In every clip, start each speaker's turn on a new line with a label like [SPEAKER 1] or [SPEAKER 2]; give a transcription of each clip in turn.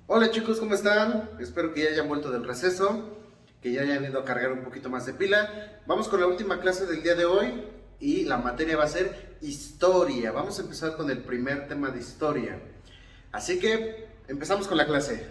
[SPEAKER 1] Hola chicos, ¿cómo están? Espero que ya hayan vuelto del receso, que ya hayan ido a cargar un poquito más de pila. Vamos con la última clase del día de hoy y la materia va a ser historia. Vamos a empezar con el primer tema de historia. Así que empezamos con la clase.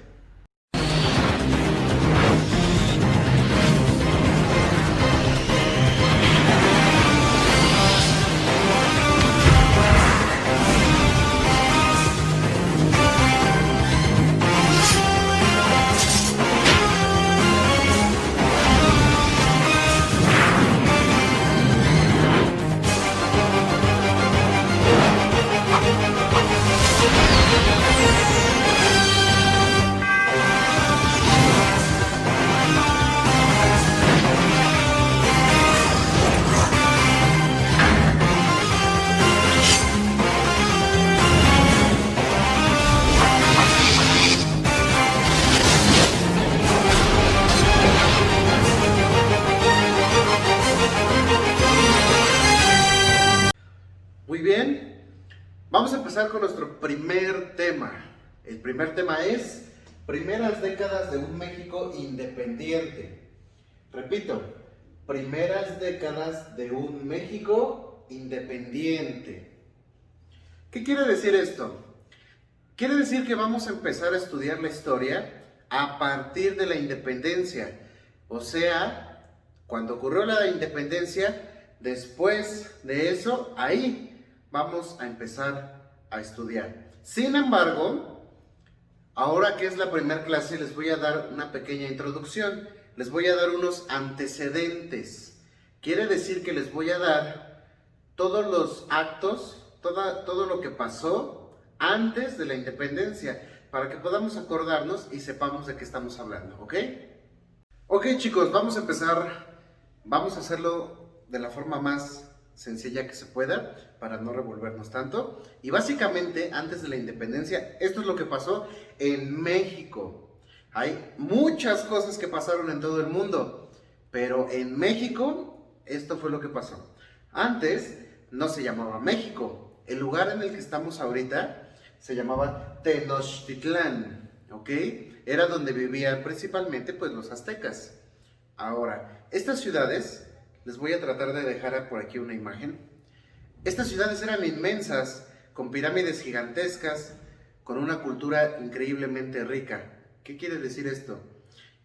[SPEAKER 1] Muy bien, vamos a empezar con nuestro primer tema. El primer tema es primeras décadas de un México independiente. Repito, primeras décadas de un México independiente. ¿Qué quiere decir esto? Quiere decir que vamos a empezar a estudiar la historia a partir de la independencia. O sea, cuando ocurrió la independencia, después de eso, ahí vamos a empezar a estudiar. Sin embargo, ahora que es la primera clase, les voy a dar una pequeña introducción. Les voy a dar unos antecedentes. Quiere decir que les voy a dar todos los actos, todo lo que pasó antes de la independencia, para que podamos acordarnos y sepamos de qué estamos hablando, ¿ok? Ok chicos, vamos a empezar, vamos a hacerlo de la forma más sencilla que se pueda, para no revolvernos tanto. Y básicamente, antes de la independencia, esto es lo que pasó en México. Hay muchas cosas que pasaron en todo el mundo, pero en México, esto fue lo que pasó. Antes no se llamaba México. El lugar en el que estamos ahorita se llamaba Tenochtitlán, ¿ok? Era donde vivían principalmente pues los aztecas. Ahora, estas ciudades, les voy a tratar de dejar por aquí una imagen. Estas ciudades eran inmensas, con pirámides gigantescas, con una cultura increíblemente rica. ¿Qué quiere decir esto?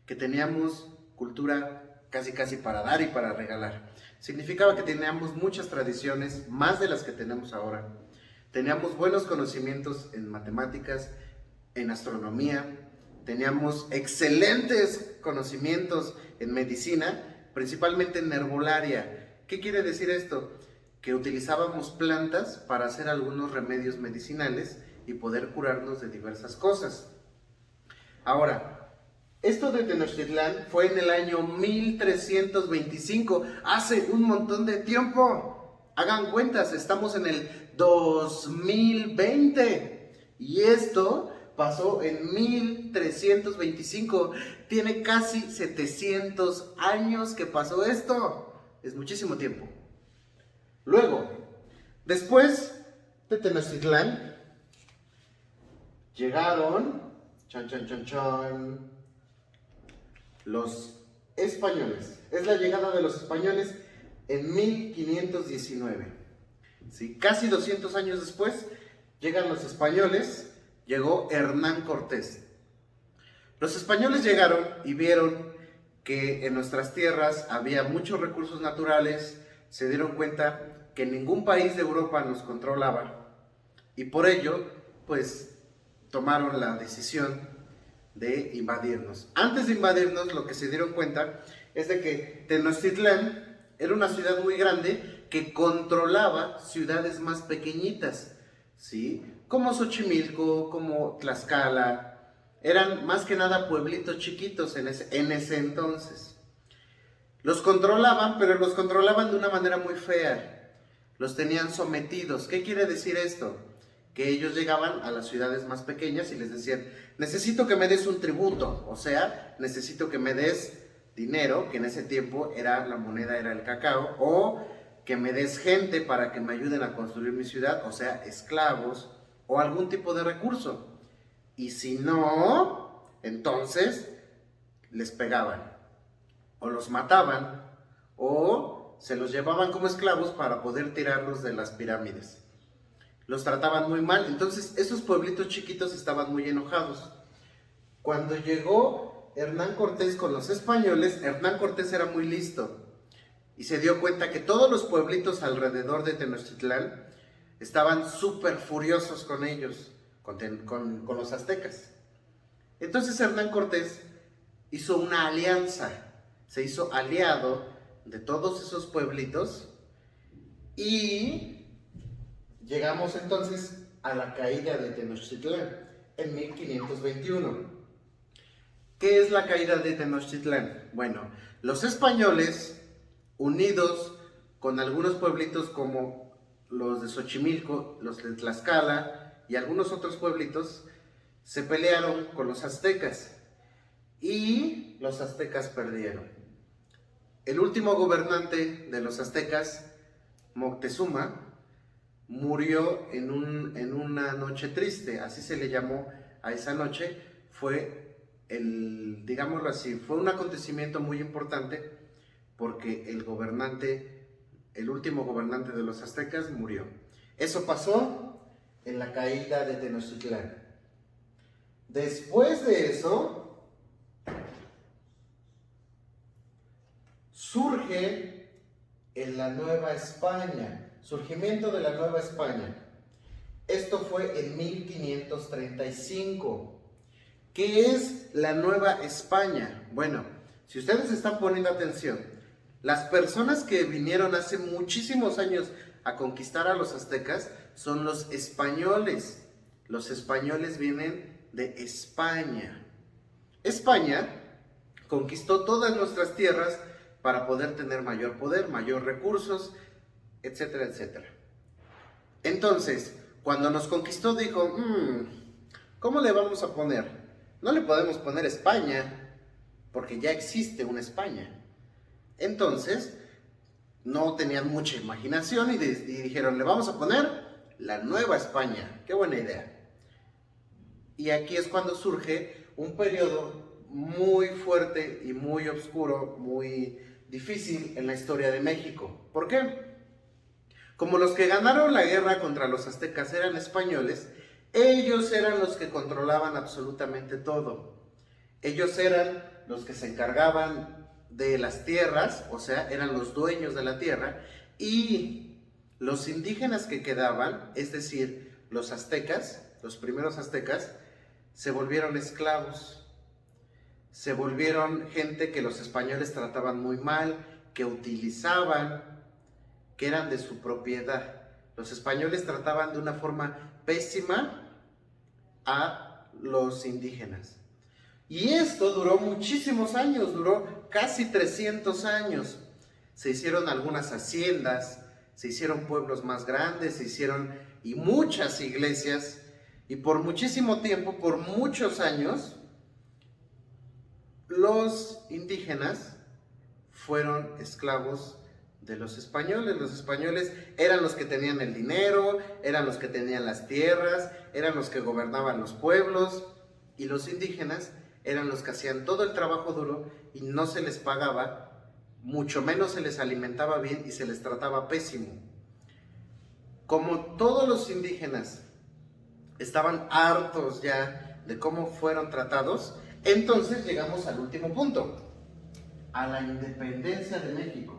[SPEAKER 1] Que teníamos cultura casi para dar y para regalar. Significaba que teníamos muchas tradiciones, más de las que tenemos ahora. Teníamos buenos conocimientos en matemáticas, en astronomía, teníamos excelentes conocimientos en medicina, principalmente en herbolaria. ¿Qué quiere decir esto? Que utilizábamos plantas para hacer algunos remedios medicinales y poder curarnos de diversas cosas. Ahora, esto de Tenochtitlán fue en el año 1325, hace un montón de tiempo. Hagan cuentas, estamos en el 2020 y esto pasó en 1325. Tiene casi 700 años que pasó esto. Es muchísimo tiempo. Luego, después de Tenochtitlán, llegaron los españoles. Es la llegada de los españoles en 1519. ¿Sí? Casi 200 años después, llegan los españoles, llegó Hernán Cortés. Los españoles llegaron y vieron que en nuestras tierras había muchos recursos naturales, se dieron cuenta que ningún país de Europa nos controlaba y por ello, pues, tomaron la decisión de invadirnos. Antes de invadirnos, lo que se dieron cuenta es de que Tenochtitlán era una ciudad muy grande que controlaba ciudades más pequeñitas, ¿sí? Como Xochimilco, como Tlaxcala. Eran más que nada pueblitos chiquitos en ese entonces. Los controlaban, pero los controlaban de una manera muy fea. Los tenían sometidos. ¿Qué quiere decir esto? Que ellos llegaban a las ciudades más pequeñas y les decían: necesito que me des un tributo, o sea, necesito que me des dinero, que en ese tiempo la moneda era el cacao, o que me des gente para que me ayuden a construir mi ciudad, o sea, esclavos, o algún tipo de recurso. Y si no, Entonces les pegaban, o los mataban, o se los llevaban como esclavos para poder tirarlos de las pirámides. Los trataban muy mal, entonces esos pueblitos chiquitos estaban muy enojados. Cuando llegó Hernán Cortés con los españoles, Hernán Cortés era muy listo y se dio cuenta que todos los pueblitos alrededor de Tenochtitlán estaban súper furiosos con ellos, con los aztecas. Entonces Hernán Cortés hizo una alianza, se hizo aliado de todos esos pueblitos y llegamos entonces a la caída de Tenochtitlán en 1521. ¿Qué es la caída de Tenochtitlán? Bueno, los españoles, unidos con algunos pueblitos como los de Xochimilco, los de Tlaxcala y algunos otros pueblitos, se pelearon con los aztecas y los aztecas perdieron. El último gobernante de los aztecas, Moctezuma, murió en una noche triste, así se le llamó a esa noche. Fue digámoslo así, fue un acontecimiento muy importante porque el último gobernante de los aztecas murió. Eso pasó en la caída de Tenochtitlán. Después de eso, surge en la Nueva España, surgimiento de la Nueva España. Esto fue en 1535. ¿Qué es la Nueva España? Bueno, si ustedes están poniendo atención, las personas que vinieron hace muchísimos años a conquistar a los aztecas son los españoles. Los españoles vienen de España. España conquistó todas nuestras tierras para poder tener mayor poder, mayor recursos, etcétera, etcétera. Entonces, cuando nos conquistó dijo, ¿cómo le vamos a poner? No le podemos poner España, porque ya existe una España. Entonces, no tenían mucha imaginación y dijeron, le vamos a poner la Nueva España. ¡Qué buena idea! Y aquí es cuando surge un periodo muy fuerte y muy oscuro, muy difícil en la historia de México. ¿Por qué? Como los que ganaron la guerra contra los aztecas eran españoles, ellos eran los que controlaban absolutamente todo. Ellos eran los que se encargaban de las tierras, o sea, eran los dueños de la tierra, y los indígenas que quedaban, es decir, los aztecas, los primeros aztecas, se volvieron esclavos. Se volvieron gente que los españoles trataban muy mal, que utilizaban, que eran de su propiedad. Los españoles trataban de una forma pésima a los indígenas. Y esto duró muchísimos años, duró casi 300 años. Se hicieron algunas haciendas, se hicieron pueblos más grandes, se hicieron y muchas iglesias, y por muchísimo tiempo, por muchos años, los indígenas fueron esclavos de los españoles. Los españoles eran los que tenían el dinero, eran los que tenían las tierras, eran los que gobernaban los pueblos, y los indígenas eran los que hacían todo el trabajo duro y no se les pagaba, mucho menos se les alimentaba bien y se les trataba pésimo. Como todos los indígenas estaban hartos ya de cómo fueron tratados, entonces llegamos al último punto, a la independencia de México.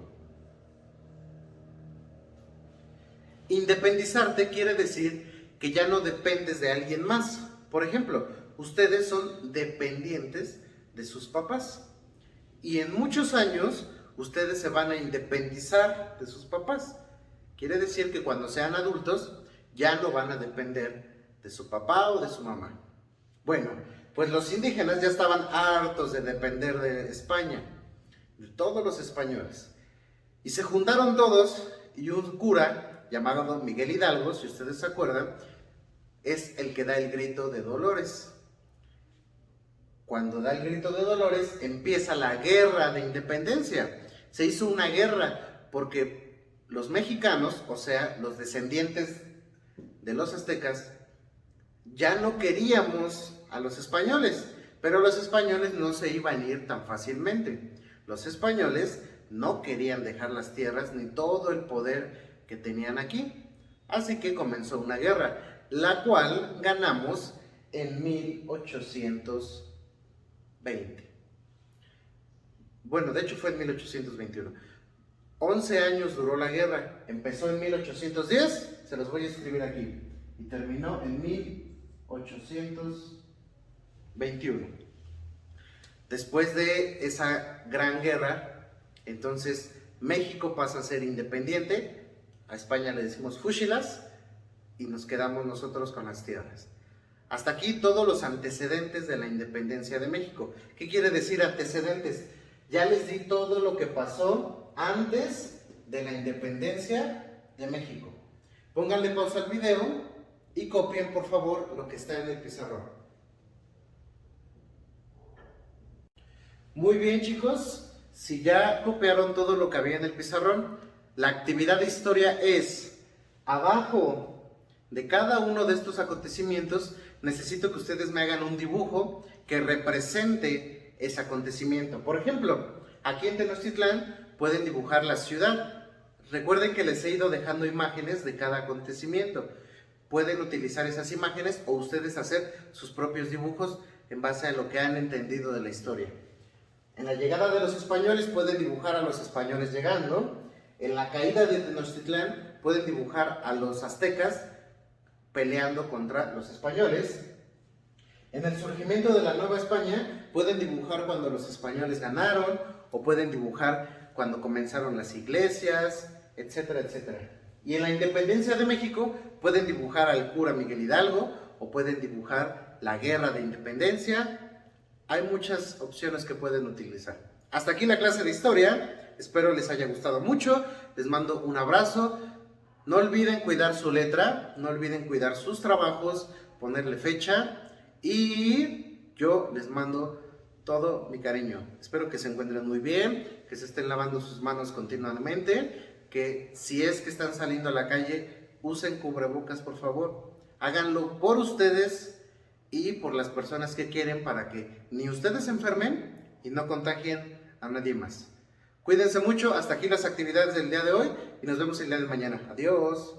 [SPEAKER 1] Independizarte quiere decir que ya no dependes de alguien más. Por ejemplo, ustedes son dependientes de sus papás y en muchos años ustedes se van a independizar de sus papás. Quiere decir que cuando sean adultos ya no van a depender de su papá o de su mamá. Bueno, pues los indígenas ya estaban hartos de depender de España, de todos los españoles, y se juntaron todos, y un cura llamado Miguel Hidalgo, si ustedes se acuerdan, es el que da el grito de Dolores. Cuando da el grito de Dolores, empieza la guerra de independencia. Se hizo una guerra porque los mexicanos, o sea, los descendientes de los aztecas, ya no queríamos a los españoles. Pero los españoles no se iban a ir tan fácilmente. Los españoles no querían dejar las tierras ni todo el poder que tenían aquí. Así que comenzó una guerra, la cual ganamos en 1820. Bueno, de hecho fue en 1821. 11 años duró la guerra. Empezó en 1810, se los voy a escribir aquí, y terminó en 1821. Después de esa gran guerra, entonces México pasa a ser independiente. A España le decimos fúchilas y nos quedamos nosotros con las tierras. Hasta aquí todos los antecedentes de la independencia de México. ¿Qué quiere decir antecedentes? Ya les di todo lo que pasó antes de la independencia de México. Pónganle pausa al video y copien por favor lo que está en el pizarrón. Muy bien, chicos, si ya copiaron todo lo que había en el pizarrón, la actividad de historia es: abajo de cada uno de estos acontecimientos necesito que ustedes me hagan un dibujo que represente ese acontecimiento. Por ejemplo, aquí en Tenochtitlán pueden dibujar la ciudad. Recuerden que les he ido dejando imágenes de cada acontecimiento. Pueden utilizar esas imágenes o ustedes hacer sus propios dibujos en base a lo que han entendido de la historia. En la llegada de los españoles pueden dibujar a los españoles llegando. En la caída de Tenochtitlán pueden dibujar a los aztecas peleando contra los españoles. En el surgimiento de la Nueva España pueden dibujar cuando los españoles ganaron, o pueden dibujar cuando comenzaron las iglesias, etcétera, etcétera. Y en la independencia de México pueden dibujar al cura Miguel Hidalgo, o pueden dibujar la guerra de independencia. Hay muchas opciones que pueden utilizar. Hasta aquí la clase de historia. Espero les haya gustado mucho. Les mando un abrazo. No olviden cuidar su letra, no olviden cuidar sus trabajos, ponerle fecha, y yo les mando todo mi cariño. Espero que se encuentren muy bien, que se estén lavando sus manos continuamente, que si es que están saliendo a la calle, usen cubrebocas, por favor. Háganlo por ustedes y por las personas que quieren, para que ni ustedes se enfermen y no contagien a nadie más. Cuídense mucho. Hasta aquí las actividades del día de hoy y nos vemos el día de mañana. Adiós.